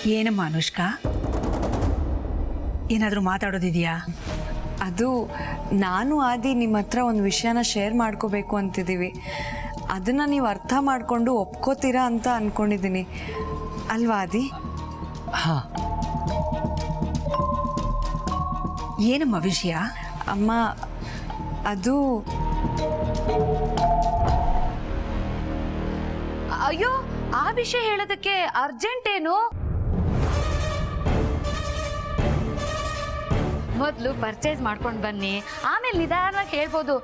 ಏನಮ್ಮ ಅನುಷ್ಕಾ, ಏನಾದರೂ ಮಾತಾಡೋದಿದೆಯಾ? ಅದು ನಾನು ಆದಿ ನಿಮ್ಮ ಹತ್ರ ಒಂದು ವಿಷಯನ ಶೇರ್ ಮಾಡ್ಕೋಬೇಕು ಅಂತಿದ್ದೀವಿ. ಅದನ್ನು ನೀವು ಅರ್ಥ ಮಾಡಿಕೊಂಡು ಒಪ್ಕೋತೀರಾ ಅಂತ ಅಂದ್ಕೊಂಡಿದ್ದೀನಿ ಅಲ್ವಾ ಆದಿ? ಹಾಂ. ಏನಮ್ಮ ವಿಷಯ? ಅಮ್ಮ, ಅದು ಅಯ್ಯೋ, ಆ ವಿಷಯ ಹೇಳೋದಕ್ಕೆ ಅರ್ಜೆಂಟ್ ಏನು? ಮೊದಲು ಪರ್ಚೇಸ್ ಮಾಡ್ಕೊಂಡು ಬನ್ನಿ, ಆಮೇಲೆ ನಿಧಾನವಾಗಿ ಹೇಳ್ಬೋದು.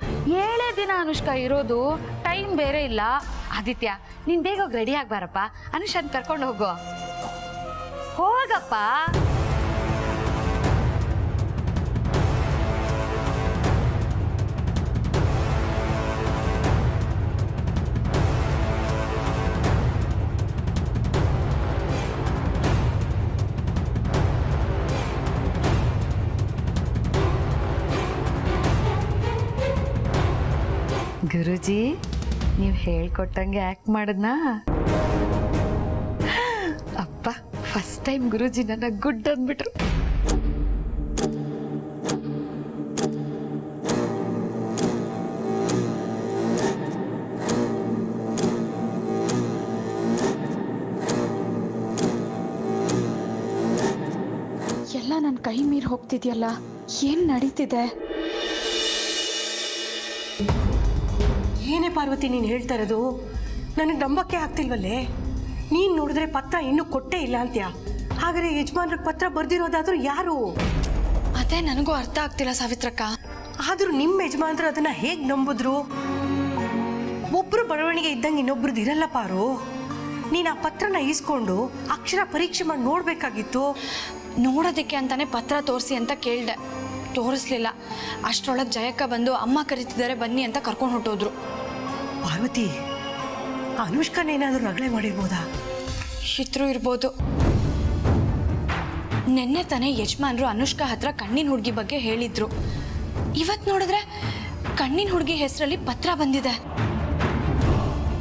7 ದಿನ ಅನುಷ್ಕಾ ಇರೋದು, ಟೈಮ್ ಬೇರೆ ಇಲ್ಲ. ಆದಿತ್ಯ, ನೀನ್ ಬೇಗ ಹೋಗಿ ರೆಡಿ ಆಗ್ಬಾರಪ್ಪ. ಅನುಷನ್ ಕರ್ಕೊಂಡು ಹೋಗೋ, ಹೋಗಪ್ಪ. ಗುರುಜಿ, ನೀವು ಹೇಳ್ಕೊಟ್ಟಂಗೆ ಆ್ಯಕ್ಟ್ ಮಾಡಿದ್ನಾ? ಅಪ್ಪ, ಫಸ್ಟ್ ಟೈಮ್ ಗುರುಜಿ ನನ್ನ ಗುಡ್ ಅಂದ್ಬಿಟ್ರು. ಎಲ್ಲ ನನ್ನ ಕೈ ಮೀರಿ ಹೋಗ್ತಿದ್ಯಲ್ಲ, ಏನು ನಡೀತಿದೆ? ಏನೇ ಪಾರ್ವತಿ ನೀನು ಹೇಳ್ತಾ ಇರೋದು? ನನಗೆ ನಂಬಕ್ಕೆ ಆಗ್ತಿಲ್ವಲ್ಲೇ. ನೀನು ನೋಡಿದ್ರೆ ಪತ್ರ ಇನ್ನೂ ಕೊಟ್ಟೇ ಇಲ್ಲ ಅಂತ್ಯಾ. ಹಾಗಾದ್ರೆ ಯಜಮಾನ್ರಿಗೆ ಪತ್ರ ಬರ್ದಿರೋದಾದ್ರೂ ಯಾರು? ಅದೇ ನನಗೂ ಅರ್ಥ ಆಗ್ತಿಲ್ಲ ಸಾವಿತ್ರಕ್ಕ. ಆದರೂ ನಿಮ್ಮ ಯಜಮಾನ್ರು ಅದನ್ನ ಹೇಗೆ ನಂಬಿದ್ರು? ಒಬ್ಬರು ಬರವಣಿಗೆ ಇದ್ದಂಗೆ ಇನ್ನೊಬ್ರದ್ದು ಇರಲ್ಲ ಪಾರು. ನೀನು ಆ ಪತ್ರನ ಈಸ್ಕೊಂಡು ಅಕ್ಷರ ಪರೀಕ್ಷೆ ಮಾಡಿ ನೋಡಬೇಕಾಗಿತ್ತು. ನೋಡೋದಕ್ಕೆ ಅಂತಾನೆ ಪತ್ರ ತೋರಿಸಿ ಅಂತ ಕೇಳಿದೆ, ತೋರಿಸ್ಲಿಲ್ಲ. ಅಷ್ಟರೊಳಗೆ ಜಯಕ್ಕ ಬಂದು ಅಮ್ಮ ಕರೀತಿದ್ದಾರೆ ಬನ್ನಿ ಅಂತ ಕರ್ಕೊಂಡು ಹೊಟ್ಟೋದ್ರು. ಪಾರ್ವತಿ, ಅನುಷ್ಕನೇನಾದರೂ ರಗಳೆ ಮಾಡಿರ್ಬೋದಾ? ಇದ್ರೂ ಇರ್ಬೋದು. ನೆನ್ನೆ ತಾನೇ ಯಜಮಾನ್ರು ಅನುಷ್ಕಾ ಹತ್ರ ಕಣ್ಣಿನ ಹುಡುಗಿ ಬಗ್ಗೆ ಹೇಳಿದ್ರು. ಇವತ್ತು ನೋಡಿದ್ರೆ ಕಣ್ಣಿನ ಹುಡುಗಿ ಹೆಸರಲ್ಲಿ ಪತ್ರ ಬಂದಿದೆ.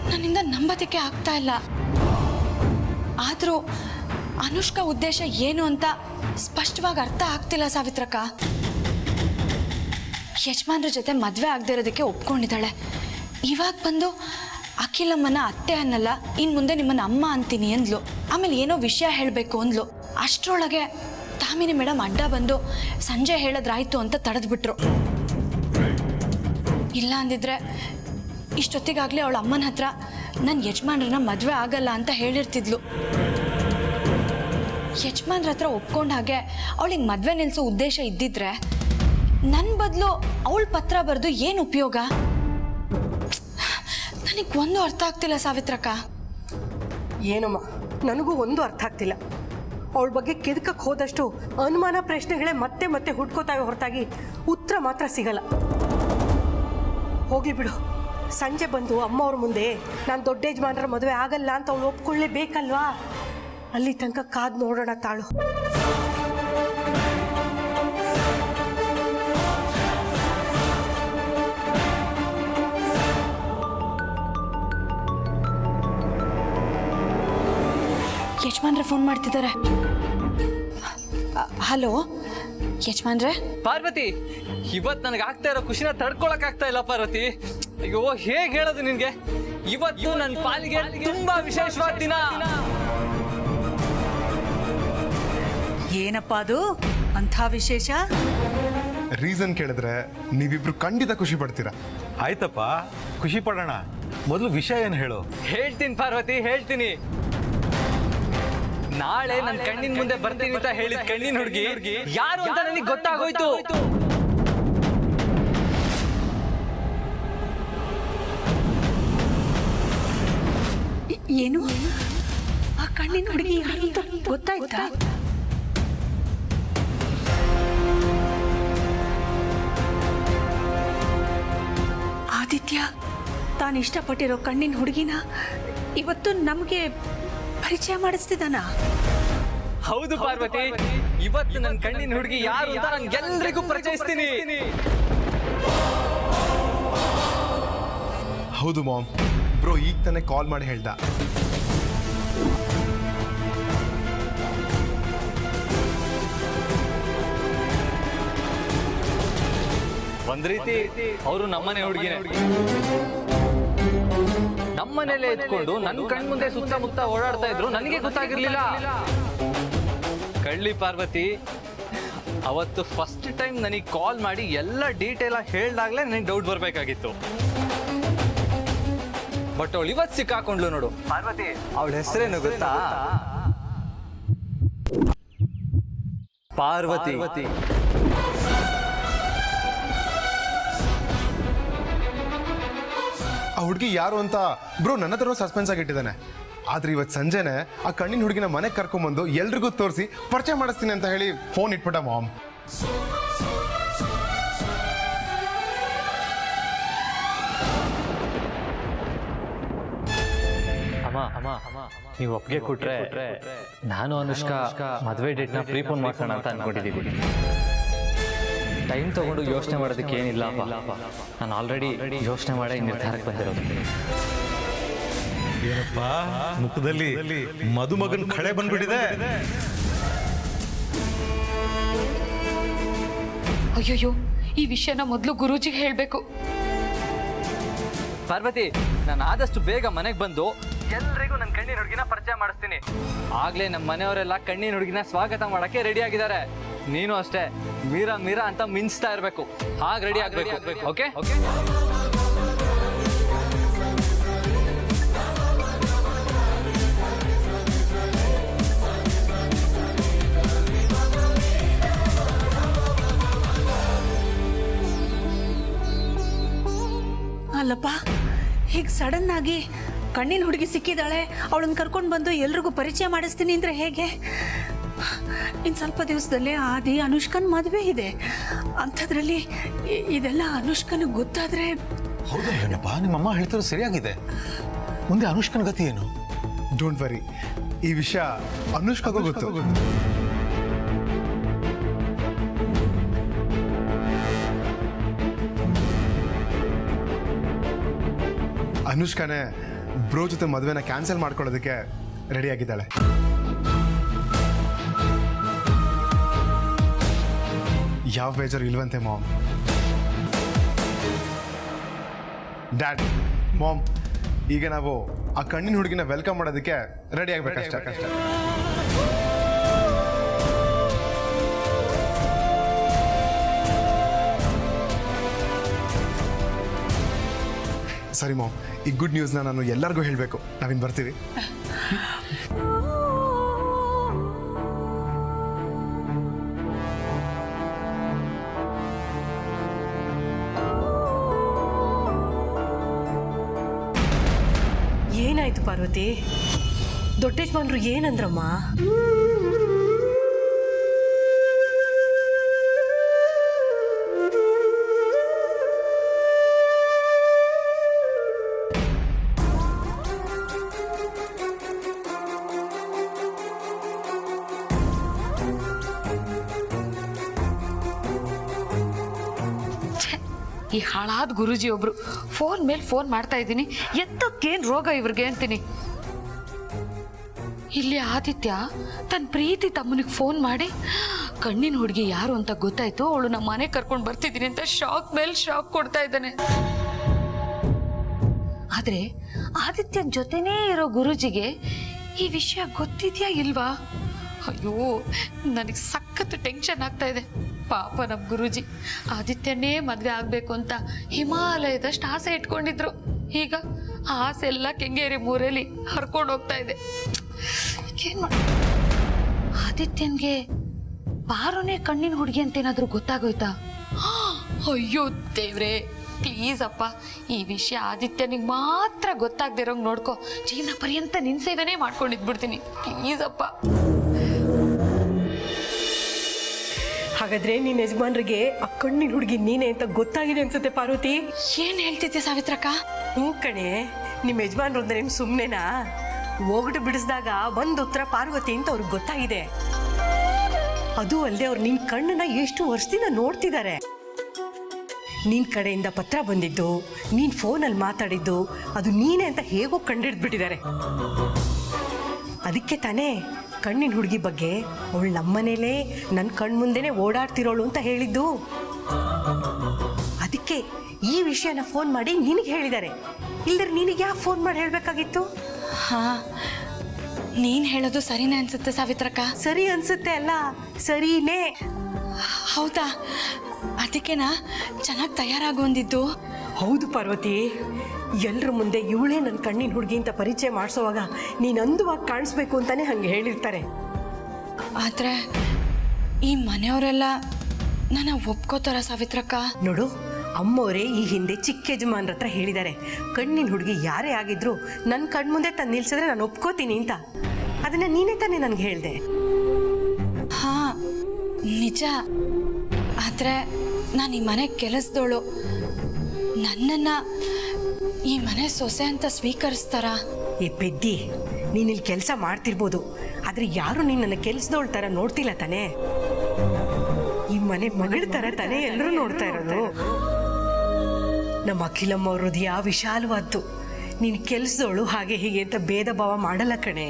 ನನ್ನಿಂದ ನಂಬೋದಕ್ಕೆ ಆಗ್ತಾ ಇಲ್ಲ. ಆದರೂ ಅನುಷ್ಕಾ ಉದ್ದೇಶ ಏನು ಅಂತ ಸ್ಪಷ್ಟವಾಗಿ ಅರ್ಥ ಆಗ್ತಿಲ್ಲ ಸಾವಿತ್ರಕ್ಕ. ಯಜಮಾನ್ರ ಜೊತೆ ಮದುವೆ ಆಗದೆ ಇರೋದಕ್ಕೆ ಒಪ್ಕೊಂಡಿದ್ದಾಳೆ. ಇವಾಗ ಬಂದು ಅಖಿಲಮ್ಮನ ಅತ್ತೆ ಅನ್ನಲ್ಲ, ಇನ್ನು ಮುಂದೆ ನಿಮ್ಮನ್ನ ಅಮ್ಮ ಅಂತೀನಿ ಅಂದ್ಲು. ಆಮೇಲೆ ಏನೋ ವಿಷಯ ಹೇಳಬೇಕು ಅಂದ್ಲು. ಅಷ್ಟರೊಳಗೆ ತಾಮಿನಿ ಮೇಡಮ್ ಅಡ್ಡ ಬಂದು ಸಂಜೆ ಹೇಳಿದ್ರಾಯ್ತು ಅಂತ ತಡೆದ್ಬಿಟ್ರು. ಇಲ್ಲ ಅಂದಿದ್ರೆ ಇಷ್ಟೊತ್ತಿಗಾಗಲೇ ಅವಳ ಅಮ್ಮನ ಹತ್ರ ನನ್ನ ಯಜಮಾನ್ರನ್ನ ಮದುವೆ ಆಗಲ್ಲ ಅಂತ ಹೇಳಿರ್ತಿದ್ಲು. ಯಜಮಾನ್ರ ಹತ್ರ ಒಪ್ಕೊಂಡ ಹಾಗೆ ಅವಳಿಗೆ ಮದುವೆ ನಿಲ್ಲಿಸೋ ಉದ್ದೇಶ ಇದ್ದಿದ್ರೆ ನನ್ನ ಬದಲು ಅವಳ ಪತ್ರ ಬರೆದು ಏನು ಉಪಯೋಗ? ನನಗೆ ಒಂದು ಅರ್ಥ ಆಗ್ತಿಲ್ಲ ಸಾವಿತ್ರಕ್ಕ. ಏನಮ್ಮ, ನನಗೂ ಒಂದು ಅರ್ಥ ಆಗ್ತಿಲ್ಲ. ಅವಳ ಬಗ್ಗೆ ಕೆದಕಕ್ಕೆ ಹೋದಷ್ಟು ಅನುಮಾನ ಪ್ರಶ್ನೆಗಳೇ ಮತ್ತೆ ಮತ್ತೆ ಹುಡ್ಕೋತಾವೆ ಹೊರತಾಗಿ ಉತ್ತರ ಮಾತ್ರ ಸಿಗಲ್ಲ. ಹೋಗ್ಲಿ ಬಿಡು. ಸಂಜೆ ಬಂದು ಅಮ್ಮ ಅವ್ರ ಮುಂದೆ ನಾನು ದೊಡ್ಡ ಯಜಮಾನರ ಮದುವೆ ಆಗಲ್ಲ ಅಂತ ಅವಳು ಒಪ್ಕೊಳ್ಳೇಬೇಕಲ್ವಾ? ಅಲ್ಲಿ ತನಕ ಕಾದು ನೋಡೋಣ ತಾಳು. ಯಜಮಾನ್ರೆ ಫೋನ್ ಮಾಡ್ತಿದ್ದಾರೆ. ಹಲೋ ಯಜಮಾನ್ರೆ. ಪಾರ್ವತಿ, ಇವತ್ತು ನನಗೆ ಆಗ್ತಾ ಇರೋ ಖುಷಿನ ತಡ್ಕೊಳಕ್ ಆಗ್ತಾ ಇಲ್ಲ ಪಾರ್ವತಿ. ಅಯ್ಯೋ, ಹೇಗೆ ಹೇಳೋದು ನಿನ್ಗೆ? ಇವತ್ತು ನನ್ನ ಪಾಲಿಗೆ ತುಂಬಾ ವಿಶೇಷವಾದ ದಿನ. ಏನಪ್ಪ ಅದು ಅಂಥ ವಿಶೇಷ? ರೀಸನ್ ಕೇಳಿದ್ರೆ ನೀವಿಬ್ರು ಖಂಡಿತ ಖುಷಿ ಪಡ್ತೀರಾ. ಆಯ್ತಪ್ಪ, ಖುಷಿ ಪಡೋಣ. ಮೊದಲು ವಿಷಯ ಏನು ಹೇಳು. ಹೇಳ್ತೀನಿ ಪಾರ್ವತಿ, ಹೇಳ್ತೀನಿ. ನಾಳೆ ನನ್ನ ಕಣ್ಣಿನ ಮುಂದೆ ಬರ್ತೀನಿ ಅಂತ ಹೇಳಿದ ಕಣ್ಣಿನ ಹುಡುಗಿ ಯಾರು ಅಂತ ನನಗೆ ಗೊತ್ತಾಗೋಯ್ತು. ಏನು? ಆ ಕಣ್ಣಿನ ಹುಡುಗಿ ಯಾರು ಅಂತ ಗೊತ್ತಾಯ್ತಾ? ಆದಿತ್ಯ ತಾನು ಇಷ್ಟಪಟ್ಟಿರೋ ಕಣ್ಣಿನ ಹುಡುಗಿನ ಇವತ್ತು ನಮಗೆ ಪರಿಚಯ ಮಾಡಿಸ್ತಿದ್ದಾನ? ಹೌದು ಪಾರ್ವತಿ, ಇವತ್ತು ನನ್ನ ಕಣ್ಣಿನ ಹುಡುಗಿ ಯಾರು ಅಂತ ನಂಗೆಲ್ಲರಿಗೂ ಪರಿಚಯಿಸ್ತೀನಿ. ಹೌದು ಮಾಮ್, ಬ್ರೋ ಈಗ ತಾನೇ ಕಾಲ್ ಮಾಡಿ ಹೇಳ್ದ. ಒಂದ್ ರೀತಿ ಅವರು ನಮ್ಮನೆ ಹುಡುಗಿನೇ. ನಮ್ಮನೇಲೆ ಎತ್ಕೊಂಡು ನನ್ನ ಕಣ್ ಮುಂದೆ ಸುತ್ತಮುತ್ತ ಓಡಾಡ್ತಾ ಇದ್ರು, ನನಗೆ ಗೊತ್ತಾಗಿರ್ಲಿಲ್ಲ. ಕಳ್ಳಿ ಪಾರ್ವತಿ ಅವತ್ತು ಫಸ್ಟ್ ಟೈಮ್ ನನಗೆ ಕಾಲ್ ಮಾಡಿ ಎಲ್ಲ ಡೀಟೇಲ್ ಆಗಿ ಹೇಳ್ದಾಗ್ಲೇ ನನಗೆ ಡೌಟ್ ಬರ್ಬೇಕಾಗಿತ್ತು. ಬಟ್ ಅವಳು ಇವತ್ತು ಸಿಕ್ಕಾಕೊಂಡ್ಲು ನೋಡು. ಪಾರ್ವತಿ ಅವಳ ಹೆಸರೇನು ಗೊತ್ತಾ? ಪಾರ್ವತಿ. ಆ ಹುಡುಗಿ ಯಾರು ಅಂತ ಬ್ರೋ ನನ್ನ ಹತ್ರ ಸಸ್ಪೆನ್ಸ್ ಆಗಿಟ್ಟಿದ್ದಾನೆ. ಆದ್ರೆ ಇವತ್ತು ಸಂಜೆನೆ ಆ ಕಣ್ಣಿನ ಹುಡುಗಿನ ಮನೆಗೆ ಕರ್ಕೊಂಡ್ಬಂದು ಎಲ್ರಿಗೂ ತೋರಿಸಿ ಪರಿಚಯ ಮಾಡಿಸ್ತೀನಿ ಅಂತ ಹೇಳಿ ಫೋನ್ ಇಟ್ಬಿಟ್ಟ ಮಾಮ್. ನೀವು ಒಪ್ಪಿಗೆ ಕೊಟ್ರೆ ನಾನು ಅನುಷ್ಕಾ ಮದುವೆ ಡೇಟ್ನ ಪ್ರೀಪೋನ್ ಮಾಡ್ಸೋಣ ಅಂತ ಅನ್ಕೊಂಡಿದ್ದೀವಿ. ಟೈಮ್ ತಗೊಂಡು ಯೋಚನೆ ಮಾಡೋದಕ್ಕೆ ಏನಿಲ್ಲ. ನಾನು ಆಲ್ರೆಡಿ ಯೋಚನೆ ಮಾಡಿ ನಿರ್ಧಾರಕ್ಕೆ ಬಂದಿರೋದು. ಏನಪ್ಪ ಮುಖದಲ್ಲಿ ಮದುಮಗನ ಕಳೆ ಬಂದ್ಬಿಟ್ಟಿದೆ. ಅಯ್ಯೋಯ್ಯೋ, ಈ ವಿಷಯನ ಮೊದಲು ಗುರೂಜಿಗೆ ಹೇಳಬೇಕು. ಪಾರ್ವತಿ, ನಾನು ಆದಷ್ಟು ಬೇಗ ಮನೆಗೆ ಬಂದು ಎಲ್ರಿಗೂ ನನ್ನ ಕಣ್ಣಿನ ಹುಡುಗಿನ ಪರಿಚಯ ಮಾಡಿಸ್ತೀನಿ. ಆಗ್ಲೇ ನಮ್ಮ ಮನೆಯವರೆಲ್ಲ ಕಣ್ಣಿನ ಹುಡುಗಿನ ಸ್ವಾಗತ ಮಾಡಕ್ಕೆ ರೆಡಿ ಆಗಿದ್ದಾರೆ. ನೀನು ಅಷ್ಟೇ ಮೀರಾ ಮೀರಾ ಅಂತ ಮಿಂಚ್ತಾ ಇರಬೇಕು. ಹಾಗೆ ರೆಡಿ ಆಗ್ಬೇಕು. Okay okay. ಅಲ್ಲಪ್ಪ, ಹೀಗೆ ಸಡನ್ ಆಗಿ ಕಣ್ಣಿನ ಹುಡುಗಿ ಸಿಕ್ಕಿದ್ದಾಳೆ, ಅವಳನ್ನ ಕರ್ಕೊಂಡು ಬಂದು ಎಲ್ರಿಗೂ ಪರಿಚಯ ಮಾಡಿಸ್ತೀನಿ ಅಂದರೆ ಹೇಗೆ? ಇನ್ನು ಸ್ವಲ್ಪ ದಿವಸದಲ್ಲೇ ಆದಿ ಅನುಷ್ಕನ್ ಮದುವೆ ಇದೆ. ಅಂಥದ್ರಲ್ಲಿ ಇದೆಲ್ಲ ಅನುಷ್ಕನಿಗೆ ಗೊತ್ತಾದರೆ. ಹೌದಲ್ಲೇನಪ್ಪ, ನಿಮ್ಮಮ್ಮ ಹೇಳ್ತಿರೋದು ಸರಿಯಾಗಿದೆ. ಮುಂದೆ ಅನುಷ್ಕನ ಗತಿ ಏನು? ಡೋಂಟ್ ವರಿ, ಈ ವಿಷಯ ಅನುಷ್ಕಾಗೂ ಗೊತ್ತು. ಅನುಷ್ಕಾನೇ ಬ್ರೋ ಜೊತೆ ಮದುವೆನ ಕ್ಯಾನ್ಸಲ್ ಮಾಡ್ಕೊಳ್ಳೋದಕ್ಕೆ ರೆಡಿ ಆಗಿದ್ದಾಳೆ. ಯಾವ ಬೇಜಾರು ಇಲ್ವಂತೆ ಮಾಮ್. ಡ್ಯಾಡ್, ಮಾಮ್, ಈಗ ನಾವು ಆ ಕಣ್ಣಿನ ಹುಡುಗಿನ ವೆಲ್ಕಮ್ ಮಾಡೋದಕ್ಕೆ ರೆಡಿ ಆಗ್ಬೇಕಷ್ಟೇ. ಸರಿ ಮಾಮ್, ಈ ಗುಡ್ ನ್ಯೂಸ್ನ ನಾನು ಎಲ್ಲರಿಗೂ ಹೇಳಬೇಕು. ನಾವಿನ್ ಬರ್ತೀವಿ. ಏನಾಯ್ತು ಪಾರ್ವತಿ? ದೊಡ್ಡ ಯಜಮಾನ್ರು ಏನಂದ್ರಮ್ಮ? ಈ ಹಾಳಾದ ಗುರೂಜಿ ಒಬ್ರು ಫೋನ್ ಮೇಲೆ ಫೋನ್ ಮಾಡ್ತಾ ಇದ್ದೀನಿ, ಎತ್ತಕ್ಕೇನು ರೋಗ ಇವ್ರಿಗೆ ಅಂತೀನಿ. ಇಲ್ಲಿ ಆದಿತ್ಯ ತನ್ನ ಪ್ರೀತಿ ತಮ್ಮನಿಗೆ ಫೋನ್ ಮಾಡಿ ಕಣ್ಣಿನ ಹುಡುಗಿ ಯಾರು ಅಂತ ಗೊತ್ತಾಯ್ತು, ಅವಳು ನಮ್ಮ ಮನೆಗೆ ಕರ್ಕೊಂಡು ಬರ್ತಿದ್ದೀನಿ ಅಂತ ಶಾಕ್ ಮೇಲೆ ಶಾಕ್ ಕೊಡ್ತಾ ಇದ್ದಾನೆ. ಆದ್ರೆ ಆದಿತ್ಯನ ಜೊತೆನೇ ಇರೋ ಗುರೂಜಿಗೆ ಈ ವಿಷಯ ಗೊತ್ತಿದ್ಯಾ ಇಲ್ವಾ? ಅಯ್ಯೋ, ನನಗೆ ಸಖತ್ ಟೆನ್ಷನ್ ಆಗ್ತಾ ಇದೆ. ಪಾಪ ನಮ್ಮ ಗುರೂಜಿ ಆದಿತ್ಯನೇ ಮದುವೆ ಆಗಬೇಕು ಅಂತ ಹಿಮಾಲಯದಷ್ಟು ಆಸೆ ಇಟ್ಕೊಂಡಿದ್ರು. ಈಗ ಆ ಆಸೆ ಎಲ್ಲ ಕೆಂಗೇರಿ ಮೂರಲ್ಲಿ ಹರ್ಕೊಂಡು ಹೋಗ್ತಾ ಇದೆ. ಏನ್ ಮಾಡ? ಆದಿತ್ಯನ್ಗೆ ಪಾರುನೇ ಕಣ್ಣಿನ ಹುಡುಗಿ ಅಂತ ಏನಾದರೂ ಗೊತ್ತಾಗೋಯ್ತಾ? ಅಯ್ಯೋ ದೇವ್ರೆ, ಪ್ಲೀಸ್ ಅಪ್ಪ, ಈ ವಿಷಯ ಆದಿತ್ಯನಿಗೆ ಮಾತ್ರ ಗೊತ್ತಾಗ್ದಿರೋಂಗೆ ನೋಡ್ಕೊ. ಜೀವನ ಪರ್ಯಂತ ನಿನ್ ಸೇವೆನೇ ಮಾಡ್ಕೊಂಡಿದ್ಬಿಡ್ತೀನಿ, ಪ್ಲೀಸ್ ಅಪ್ಪ. ಹಾಗಾದ್ರೆ ನಿನ್ನ ಯಜಮಾನ್ರಿಗೆ ಆ ಕಣ್ಣಿನ ಹುಡುಗಿ ನೀನೆ ಅಂತ ಗೊತ್ತಾಗಿದೆ ಅನ್ಸುತ್ತೆ ಪಾರ್ವತಿ. ಏನ್ ಹೇಳ್ತಿದ್ದೆ ಸಾವಿತ್ರಕ್ಕ? ಹ್ಞೂ ಕಣೆ, ನಿಮ್ಮ ಯಜಮಾನ್ರು ಅಂದ್ರೆ ಏನು ಸುಮ್ಮನೆನಾ? ಹೋಗ್ಬಿಟ್ಟು ಬಿಡಿಸಿದಾಗ ಒಂದು ಉತ್ತರ ಪಾರ್ವತಿ ಅಂತ ಅವ್ರಿಗೆ ಗೊತ್ತಾಗಿದೆ. ಅದು ಅಲ್ಲದೆ ಅವ್ರು ನಿನ್ನ ಕಣ್ಣನ್ನ ಎಷ್ಟು ವರ್ಷದಿಂದ ನೋಡ್ತಿದ್ದಾರೆ. ನಿನ್ನ ಕಡೆಯಿಂದ ಪತ್ರ ಬಂದಿದ್ದು, ನೀನು ಫೋನಲ್ಲಿ ಮಾತಾಡಿದ್ದು ಅದು ನೀನೇ ಅಂತ ಹೇಗೋ ಕಂಡಿಡ್ದ್ಬಿಟ್ಟಿದ್ದಾರೆ. ಅದಕ್ಕೆ ತಾನೇ ಕಣ್ಣಿನ ಹುಡುಗಿ ಬಗ್ಗೆ ಅವಳು ನಮ್ಮನೇಲೇ ನನ್ನ ಕಣ್ಣು ಮುಂದೆನೇ ಓಡಾಡ್ತಿರೋಳು ಅಂತ ಹೇಳಿದ್ದು. ಅದಕ್ಕೆ ಈ ವಿಷಯನ ಫೋನ್ ಮಾಡಿ ನಿನಗೆ ಹೇಳಿದ್ದಾರೆ. ಇಲ್ದ್ರೆ ನಿನಗೆ ಯಾಕೆ ಫೋನ್ ಮಾಡಿ ಹೇಳಬೇಕಾಗಿತ್ತು? ಹಾಂ, ನೀನು ಹೇಳೋದು ಸರಿನೇ ಅನ್ಸುತ್ತೆ ಸಾವಿತ್ರಕ್ಕ. ಸರಿ ಅನ್ಸುತ್ತೆ ಅಲ್ಲ, ಸರಿನೇ. ಹೌದಾ? ಅದಕ್ಕೆನಾ ಚೆನ್ನಾಗಿ ತಯಾರಾಗೊಂದಿದ್ದು? ಹೌದು ಪಾರ್ವತಿ, ಎಲ್ಲರ ಮುಂದೆ ಇವಳೇ ನನ್ನ ಕಣ್ಣಿನ ಹುಡುಗಿ ಅಂತ ಪರಿಚಯ ಮಾಡಿಸೋವಾಗ ನೀನು ಅಂದವಾಗಿ ಕಾಣಿಸ್ಬೇಕು ಅಂತಾನೆ ಹಂಗೆ ಹೇಳಿರ್ತಾರೆ. ಆದರೆ ಈ ಮನೆಯವರೆಲ್ಲ ನನ್ನ ಒಪ್ಕೋತಾರ ಸಾವಿತ್ರಕ್ಕ? ನೋಡು, ಅಮ್ಮವರೇ ಈ ಹಿಂದೆ ಚಿಕ್ಕ ಯಜಮಾನ್ರ ಹತ್ರ ಹೇಳಿದ್ದಾರೆ, ಕಣ್ಣಿನ ಹುಡುಗಿ ಯಾರೇ ಆಗಿದ್ರು ನನ್ನ ಕಣ್ಮುಂದೆ ತಂದು ನಿಲ್ಸಿದ್ರೆ ನಾನು ಒಪ್ಕೋತೀನಿ ಅಂತ. ಅದನ್ನ ನೀನೇ ತಾನೇ ನನಗೆ ಹೇಳಿದೆ. ಹಾಂ ನಿಜ. ಆದರೆ ನಾನು ಈ ಮನೆ ಕೆಲಸದವಳು. ನನ್ನನ್ನು ಈ ಮನೆ ಸೊಸೆ ಅಂತ ಸ್ವೀಕರಿಸ್ತಾರ? ಏ ಪೆದ್ದಿ, ನೀನಿಲ್ಲಿ ಕೆಲಸ ಮಾಡ್ತಿರ್ಬೋದು, ಆದರೆ ಯಾರು ನಿನ್ನನ್ನು ಕೆಲಸದವಳ ಥರ ನೋಡ್ತಿಲ್ಲ ತಾನೇ. ಈ ಮನೆ ಮಗಳ ಥರ ತಾನೇ ಎಲ್ಲರೂ ನೋಡ್ತಾ ಇರೋದು. ನಮ್ಮ ಅಖಿಲಮ್ಮ ಅವ್ರ ಹೃದಯ ವಿಶಾಲವಾದ್ದು. ನೀನು ಕೆಲಸದವಳು ಹಾಗೆ ಹೀಗೆ ಅಂತ ಭೇದ ಭಾವ ಮಾಡಲ್ಲ ಕಣೆ.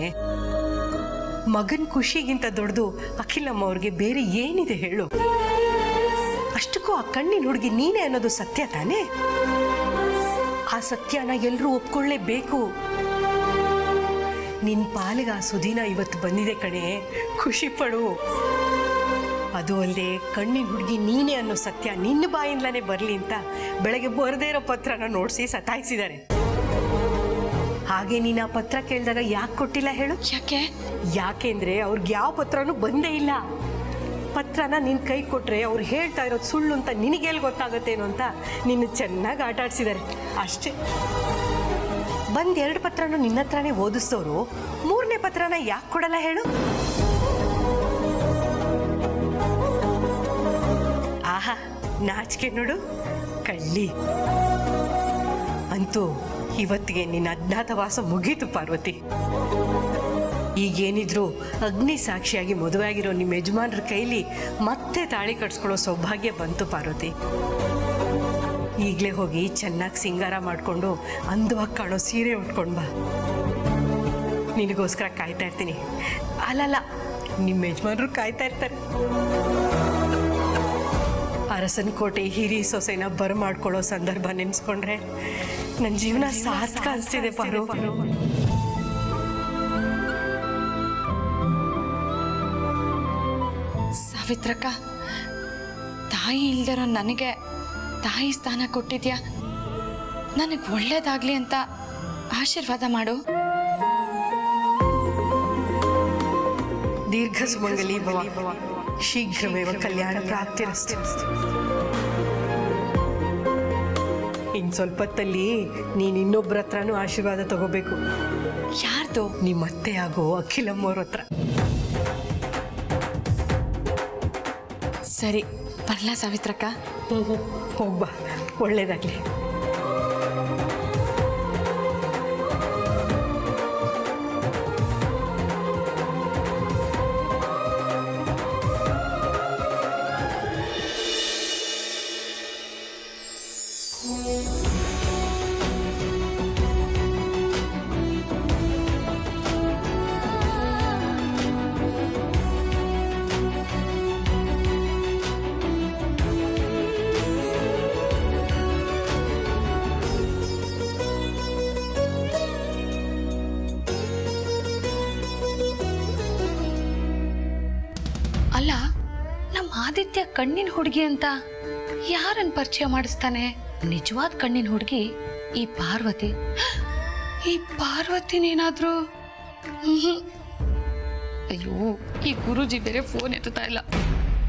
ಮಗನ ಖುಷಿಗಿಂತ ದೊಡ್ಡದು ಅಖಿಲಮ್ಮ ಅವ್ರಿಗೆ ಬೇರೆ ಏನಿದೆ ಹೇಳು? ಅಷ್ಟಕ್ಕೂ ಆ ಕಣ್ಣಿನ ಹುಡುಗಿ ನೀನೇ ಅನ್ನೋದು ಸತ್ಯ ತಾನೇ. ಆ ಸತ್ಯನ ಎಲ್ಲರೂ ಒಪ್ಕೊಳ್ಳೇಬೇಕು. ನಿನ್ನ ಪಾಲಿಗೆ ಆ ಸುದಿನ ಇವತ್ತು ಬಂದಿದೆ ಕಣೆ, ಖುಷಿ ಪಡು. ಅದು ಅಲ್ಲದೆ ಕಣ್ಣಿನ ಹುಡುಗಿ ನೀನೇ ಅನ್ನೋ ಸತ್ಯ ನಿನ್ನ ಬಾಯಿಂದಲೇ ಬರಲಿ ಅಂತ ಬೆಳಗ್ಗೆ ಬರದೇ ಇರೋ ಪತ್ರನ ನೋಡಿಸಿ ಸತಾಯಿಸಿದ್ದಾರೆ. ಹಾಗೆ ನೀನು ಆ ಪತ್ರ ಕೇಳಿದಾಗ ಯಾಕೆ ಕೊಟ್ಟಿಲ್ಲ ಹೇಳು? ಯಾಕೆಂದ್ರೆ ಅವ್ರಿಗೆ ಯಾವ ಪತ್ರನೂ ಬಂದೇ ಇಲ್ಲ. ಪತ್ರನ ನಿನ್ನ ಕೈ ಕೊಟ್ರೆ ಅವ್ರು ಹೇಳ್ತಾ ಇರೋದು ಸುಳ್ಳು ಅಂತ ನಿನಗೆಲ್ಲಿ ಗೊತ್ತಾಗುತ್ತೇನೋ ಅಂತ ನಿನ್ನ ಚೆನ್ನಾಗಿ ಆಟ ಆಡಿಸಿದ್ದಾರೆ ಅಷ್ಟೇ. ಬಂದ್ 2 ಪತ್ರನೂ ನಿನ್ನ ಹತ್ರನೇ ಓದಿಸೋರು 3ನೇ ಪತ್ರನ ಯಾಕೆ ಕೊಡಲ್ಲ ಹೇಳು? ಆಹಾ, ನಾಚಿಕೆ ನೋಡು ಕಳ್ಳಿ. ಅಂತೂ ಇವತ್ತಿಗೆ ನಿನ್ನ ಅಜ್ಞಾತವಾಸ ಮುಗೀತು ಪಾರ್ವತಿ. ಈಗೇನಿದ್ರು ಅಗ್ನಿ ಸಾಕ್ಷಿಯಾಗಿ ಮದುವೆ ಆಗಿರೋ ನಿಮ್ಮ ಯಜಮಾನ್ರ ಕೈಲಿ ಮತ್ತೆ ತಾಳಿ ಕಟ್ಸ್ಕೊಳ್ಳೋ ಸೌಭಾಗ್ಯ ಬಂತು ಪಾರ್ವತಿ. ಈಗಲೇ ಹೋಗಿ ಚೆನ್ನಾಗಿ ಸಿಂಗಾರ ಮಾಡಿಕೊಂಡು ಅಂದವಾಗಿ ಕಾಣೋ ಸೀರೆ ಉಟ್ಕೊಂಡು ಬಾ. ನಿನಗೋಸ್ಕರ ಕಾಯ್ತಾ ಇರ್ತೀನಿ. ಅಲ್ಲಲ್ಲ, ನಿಮ್ಮ ಯಜಮಾನ್ರು ಕಾಯ್ತಾ ಇರ್ತಾರೆ. ಅರಸನಕೋಟೆ ಹಿರಿ ಸೊಸೆನ ಬರಮಾಡ್ಕೊಳ್ಳೋ ಸಂದರ್ಭ ನೆನೆಸ್ಕೊಂಡ್ರೆ ನನ್ನ ಜೀವನ ಸಾರ್ಥಕ ಅನಿಸ್ತಿದೆ ಪಾರು. ಸಾವಿತ್ರಕ್ಕ, ತಾಯಿ ಇಲ್ದಿರೋ ನನಗೆ ತಾಯಿ ಸ್ಥಾನ ಕೊಟ್ಟಿದ್ಯಾ. ನನಗೆ ಒಳ್ಳೇದಾಗ್ಲಿ ಅಂತ ಆಶೀರ್ವಾದ ಮಾಡು. ದೀರ್ಘ ಸುಮಂಗಲಿ ಭವ, ಶೀಘ್ರಮೇವ ಕಲ್ಯಾಣ ಪ್ರಾಪ್ತಿರಸ್ತು. ಇನ್ನು ಸ್ವಲ್ಪ ಹೊತ್ತಲ್ಲಿ ನೀನು ಇನ್ನೊಬ್ಬರ ಹತ್ರನೂ ಆಶೀರ್ವಾದ ತಗೋಬೇಕು. ಯಾರ್ದು? ನಿಮ್ಮ ಅತ್ತೆ ಆಗೋ ಅಖಿಲಮ್ಮವ್ರ ಹತ್ರ. ಸರಿ, ಬರ್ಲಾ ಸಾವಿತ್ರಕ್ಕ? ಹೋಗ್ಬಾ, ಒಳ್ಳೇದಾಗ್ಲಿ. ಅಲ್ಲ, ನಮ್ಮ ಆದಿತ್ಯ ಕಣ್ಣಿನ ಹುಡುಗಿ ಅಂತ ಯಾರನ್ನ ಪರಿಚಯ ಮಾಡಿಸ್ತಾನೆ? ನಿಜವಾದ ಕಣ್ಣಿನ ಹುಡುಗಿ ಈ ಪಾರ್ವತಿ. ಈ ಪಾರ್ವತಿನೇನಾದ್ರೂ ಅಯ್ಯೋ, ಈ ಗುರೂಜಿ ಬೇರೆ ಫೋನ್ ಎತ್ತುತ್ತಾ ಇಲ್ಲ.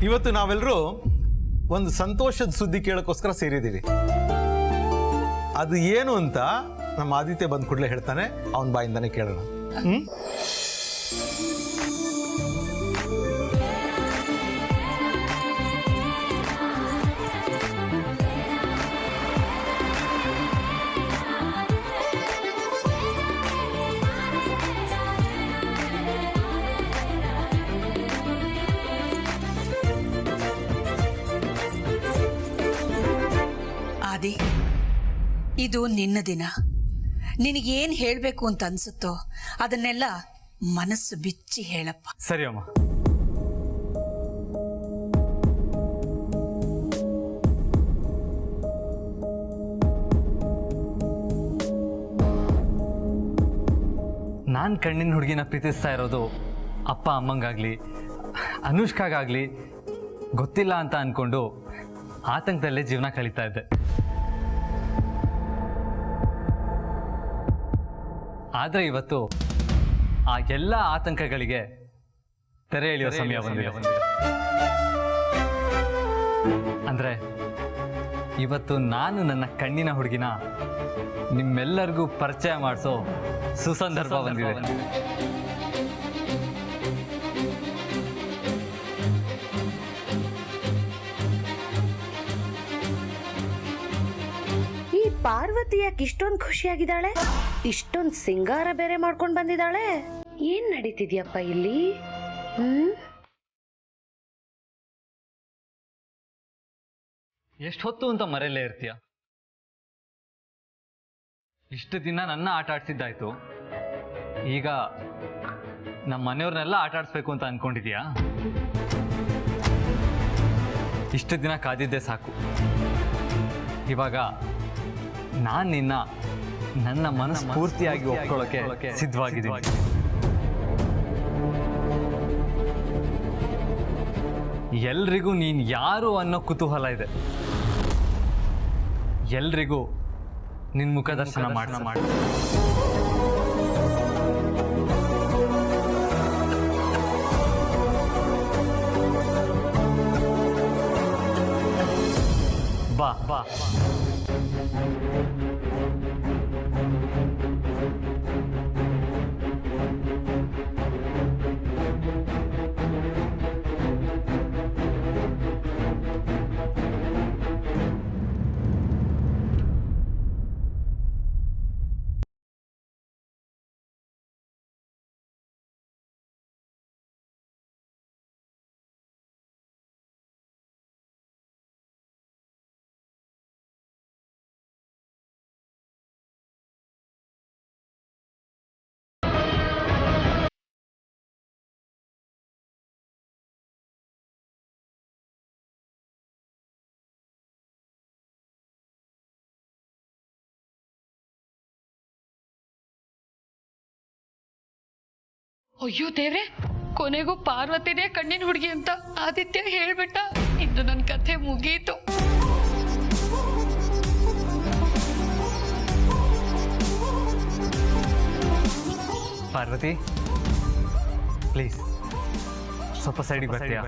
ಇವತ್ತು ನಾವೆಲ್ಲರೂ ಒಂದು ಸಂತೋಷದ ಸುದ್ದಿ ಕೇಳೋಕ್ಕೋಸ್ಕರ ಸೇರಿದ್ದೀವಿ. ಅದು ಏನು ಅಂತ ನಮ್ಮ ಆದಿತ್ಯ ಬಂದ ಕೂಡಲೇ ಹೇಳ್ತಾನೆ, ಅವನ ಬಾಯಿಂದಾನೆ ಕೇಳೋಣ. ಆದಿ, ಇದು ನಿನ್ನ ದಿನ. ನಿನಗೇನು ಹೇಳಬೇಕು ಅಂತ ಅನ್ಸುತ್ತೋ ಅದನ್ನೆಲ್ಲ ಮನಸ್ಸು ಬಿಚ್ಚಿ ಹೇಳಪ್ಪ. ಸರಿ ಅಮ್ಮ. ನಾನು ಕಣ್ಣಿನ ಹುಡುಗಿನ ಪ್ರೀತಿಸ್ತಾ ಇರೋದು ಅಪ್ಪ ಅಮ್ಮಂಗಾಗಲಿ ಅನುಷ್ಕಾಗಾಗಲಿ ಗೊತ್ತಿಲ್ಲ ಅಂತ ಅಂದ್ಕೊಂಡು ಆತಂಕದಲ್ಲೇ ಜೀವನ ಕಳೀತಾ ಇದ್ದೆ. ಆದರೆ ಇವತ್ತು ಆ ಎಲ್ಲ ಆತಂಕಗಳಿಗೆ ತೆರೆ ಎಳೆಯೋ ಸಮಯ ಬಂದಿದೆ. ಅಂದರೆ ಇವತ್ತು ನಾನು ನನ್ನ ಕಣ್ಣಿನ ಹುಡುಗಿನ ನಿಮ್ಮೆಲ್ಲರಿಗೂ ಪರಿಚಯ ಮಾಡಿಸೋ ಸುಸಂದರ್ಭ ಬಂದಿದೆ. ಈ ಪಾರ್ವತಿ ಯಾಕೆ ಇಷ್ಟೊಂದು ಖುಷಿಯಾಗಿದ್ದಾಳೆ? ಇಷ್ಟೊಂದು ಸಿಂಗಾರ ಬೇರೆ ಮಾಡ್ಕೊಂಡು ಬಂದಿದ್ದಾಳೆ. ಏನ್ ನಡೀತಿದ್ಯಪ್ಪ ಇಲ್ಲಿ? ಎಷ್ಟು ಹೊತ್ತು ಅಂತ ಮರೆಯಲ್ಲೇ ಇರ್ತೀಯ? ಇಷ್ಟು ದಿನ ನನ್ನ ಆಟ ಆಡ್ಸಿದ್ದಾಯ್ತು, ಈಗ ನಮ್ಮ ಮನೆಯವ್ರನ್ನೆಲ್ಲ ಆಟ ಆಡಿಸ್ಬೇಕು ಅಂತ ಅನ್ಕೊಂಡಿದ್ಯಾ? ಇಷ್ಟು ದಿನ ಕಾದಿದ್ದೆ ಸಾಕು. ಇವಾಗ ನಾನು ನಿನ್ನ ನನ್ನ ಮನಸ್ಸು ಪೂರ್ತಿಯಾಗಿ ಒಪ್ಕೊಳ್ಳೋಕೆ ಸಿದ್ಧವಾಗಿದ್ದೀನಿ. ಎಲ್ರಿಗೂ ನೀನು ಯಾರು ಅನ್ನೋ ಕುತೂಹಲ ಇದೆ. ಎಲ್ರಿಗೂ ನಿನ್ನ ಮುಖದರ್ಶನ ಮಾಡಿ ಬಾ ಬಾ. ಅಯ್ಯೋ ದೇವ್ರೆ, ಕೊನೆಗೂ ಪಾರ್ವತಿನೇ ಕಣ್ಣಿನ ಹುಡುಗಿ ಅಂತ ಆದಿತ್ಯ ಹೇಳ್ಬಿಟ್ಟ. ಇನ್ನು ನನ್ನ ಕಥೆ ಮುಗೀತು. ಪಾರ್ವತಿ, ಪ್ಲೀಸ್ ಸ್ವಲ್ಪ ಸೈಡಿಗೆ ಬರ್ತೀಯಾ?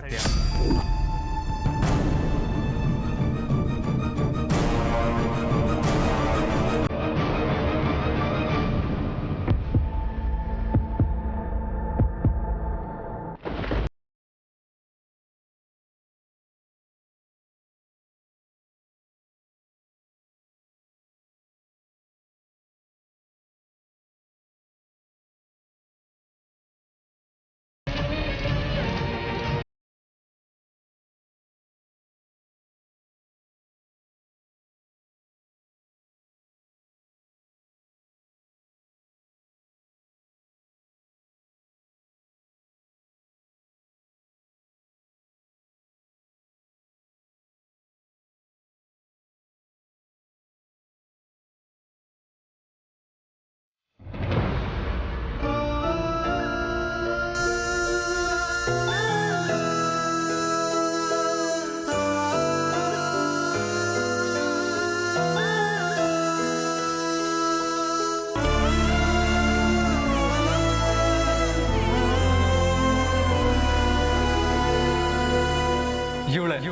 ಇವಳೆ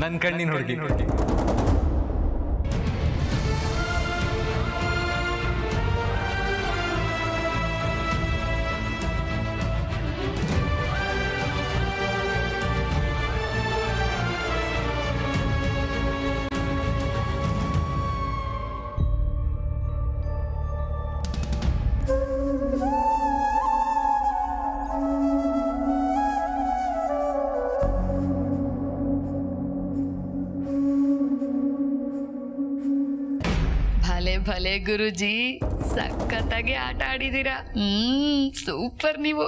ನನ್ನ ಕಣ್ಣಿನ ಹುಡುಗಿ. ಭಲೆ ಭಲೆ ಗುರುಜಿ, ಸಖತ್ತಾಗಿ ಆಟ ಆಡಿದ್ದೀರಾ. ಸೂಪರ್ ನೀವು.